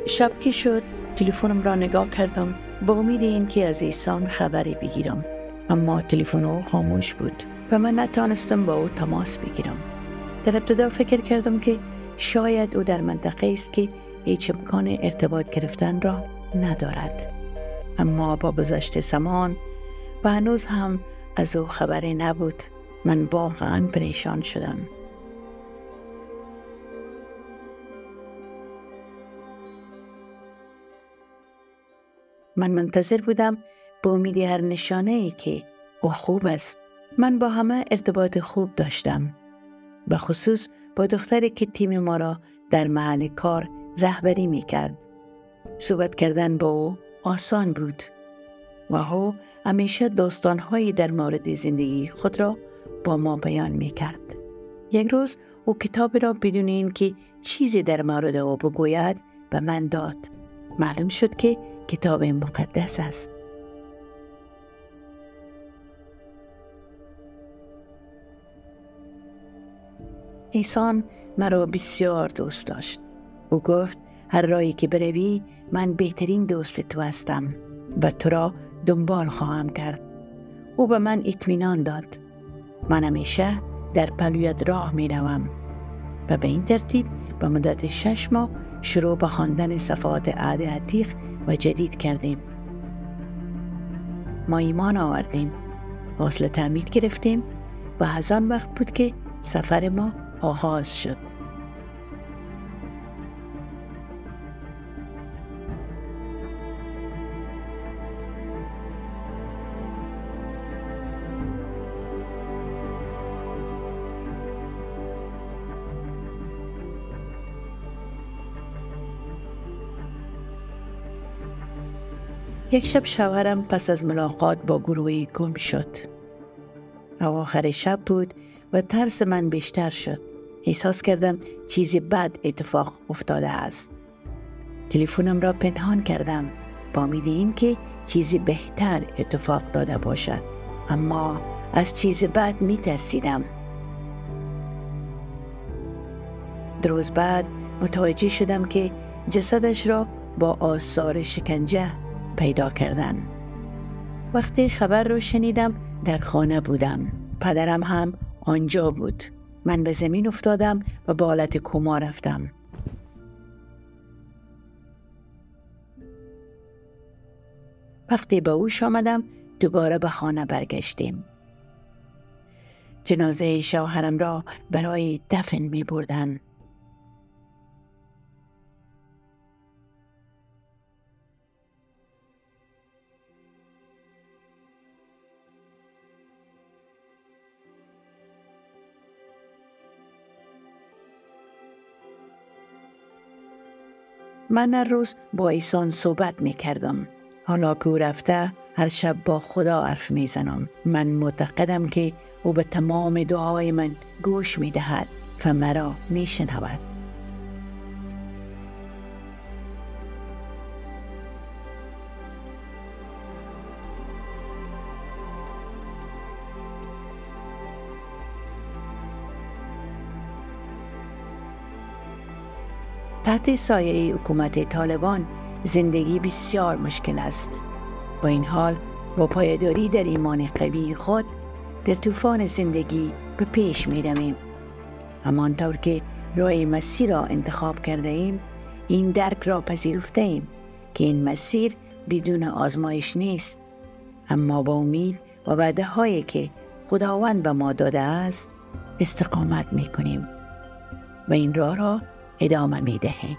شب که شد تلفنم را نگاه کردم با امید اینکه از ایسان خبری بگیرم، اما تلفن او خاموش بود و من نتانستم با او تماس بگیرم. در ابتدا فکر کردم که شاید او در منطقه است که هیچ امکان ارتباط گرفتن را ندارد، اما با گذشت زمان و هنوز هم از او خبری نبود. من واقعا پریشان شدم. من منتظر بودم به امید هر نشانه ای که او خوب است. من با همه ارتباط خوب داشتم، به خصوص با دختری که تیم ما را در محل کار رهبری می کرد. صحبت کردن با او آسان بود و او همیشه داستانهایی در مورد زندگی خود را با ما بیان می کرد. یک روز او کتاب را بدون اینکه چیزی در مورد او بگوید به من داد. معلوم شد که کتاب مقدس است. ایسان مرا بسیار دوست داشت. او گفت هر راهی که بروی من بهترین دوست تو هستم و تو را دنبال خواهم کرد. او به من اطمینان داد. من همیشه در پلویت راه می روم و به این ترتیب به مدت 6 ماه شروع به خواندن صفحات عهد عتیق و جدید کردیم. ما ایمان آوردیم، غسل تعمید گرفتیم و از آن وقت بود که سفر ما آغاز شد. یک شب شوهرم پس از ملاقات با گروهی گم شد. آخر شب بود و ترس من بیشتر شد. احساس کردم چیزی بد اتفاق افتاده است. تلفنم را پنهان کردم با امید اینکه چیزی بهتر اتفاق داده باشد، اما از چیز بد می ترسیدم. 2 روز بعد متوجه شدم که جسدش را با آثار شکنجه پیدا کردن. وقتی خبر رو شنیدم در خانه بودم. پدرم هم آنجا بود. من به زمین افتادم و به حالت کما رفتم. وقتی به هوش آمدم دوباره به خانه برگشتیم. جنازه شوهرم را برای دفن می بردن. من هر روز با ایسان صحبت می کردم. حالا که او رفته هر شب با خدا حرف می زنم. من معتقدم که او به تمام دعای من گوش می دهد و مرا می شنود. تحت سایه حکومت طالبان زندگی بسیار مشکل است. با این حال با پایداری در ایمان قوی خود در طوفان زندگی به پیش می رویم. همانطور که راه مسیر را انتخاب کرده ایم، این درک را پذیرفته ایم که این مسیر بدون آزمایش نیست، اما با امید و وعده هایی که خداوند به ما داده است استقامت می کنیم و این راه را ادامه می دهیم.